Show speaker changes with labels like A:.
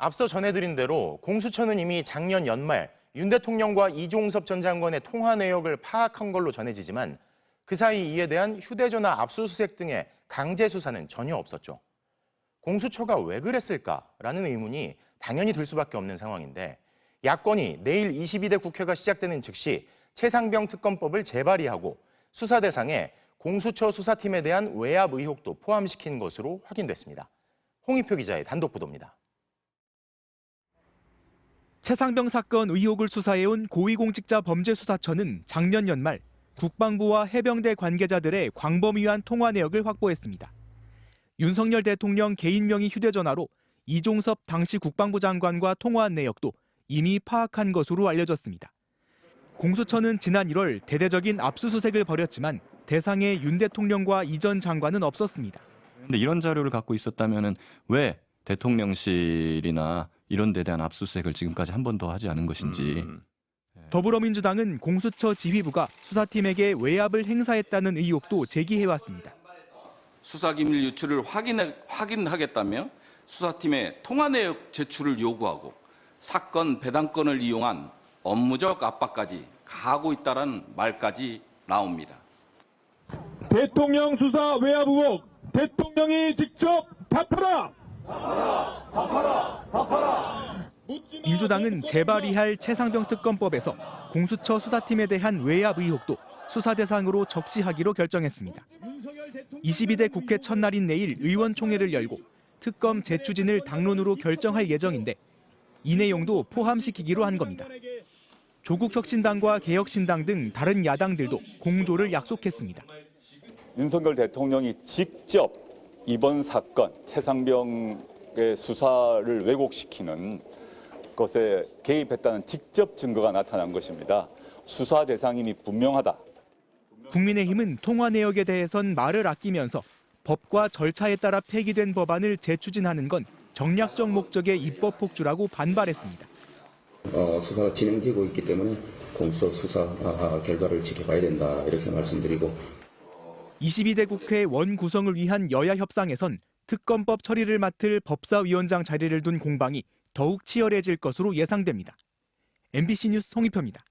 A: 앞서 전해드린 대로 공수처는 이미 작년 연말 윤 대통령과 이종섭 전 장관의 통화 내역을 파악한 걸로 전해지지만 그 사이 이에 대한 휴대전화 압수수색 등의 강제 수사는 전혀 없었죠. 공수처가 왜 그랬을까라는 의문이 당연히 들 수밖에 없는 상황인데 야권이 내일 22대 국회가 시작되는 즉시 최상병 특검법을 재발의하고 수사 대상에 공수처 수사팀에 대한 외압 의혹도 포함시킨 것으로 확인됐습니다. 홍익표 기자의 단독 보도입니다.
B: 최상병 사건 의혹을 수사해온 고위공직자범죄수사처는 작년 연말 국방부와 해병대 관계자들의 광범위한 통화 내역을 확보했습니다. 윤석열 대통령 개인 명의 휴대전화로 이종섭 당시 국방부 장관과 통화한 내역도 이미 파악한 것으로 알려졌습니다. 공수처는 지난 1월 대대적인 압수수색을 벌였지만 대상에 윤 대통령과 이 전 장관은 없었습니다.
C: 근데 이런 자료를 갖고 있었다면은 왜 대통령실이나 이런 데 대한 압수수색을 지금까지 한 번도 하지 않은 것인지.
B: 더불어민주당은 공수처 지휘부가 수사팀에게 외압을 행사했다는 의혹도 제기해왔습니다.
D: 수사기밀 유출을 확인하겠다며 수사팀에 통화 내역 제출을 요구하고 사건 배당권을 이용한 업무적 압박까지 가하고 있다는 말까지 나옵니다.
E: 대통령 수사 외압 의혹 대통령이 직접 답하라!
B: 민주당은 재발의할 최상병 특검법에서 공수처 수사팀에 대한 외압 의혹도 수사 대상으로 적시하기로 결정했습니다. 22대 국회 첫날인 내일 의원총회를 열고 특검 재추진을 당론으로 결정할 예정인데 이 내용도 포함시키기로 한 겁니다. 조국혁신당과 개혁신당 등 다른 야당들도 공조를 약속했습니다.
F: 윤석열 대통령이 직접 이번 사건 최상병의 수사를 왜곡시키는 것에 개입했다는 직접 증거가 나타난 것입니다. 수사 대상임이 분명하다.
B: 국민의힘은 통화 내역에 대해선 말을 아끼면서 법과 절차에 따라 폐기된 법안을 재추진하는 건 정략적 목적의 입법 폭주라고 반발했습니다.
G: 수사가 진행되고 있기 때문에 공수처 수사 결과를 지켜봐야 된다 이렇게 말씀드리고
B: 22대 국회 원 구성을 위한 여야 협상에선 특검법 처리를 맡을 법사위원장 자리를 둔 공방이 더욱 치열해질 것으로 예상됩니다. MBC 뉴스 홍익표입니다.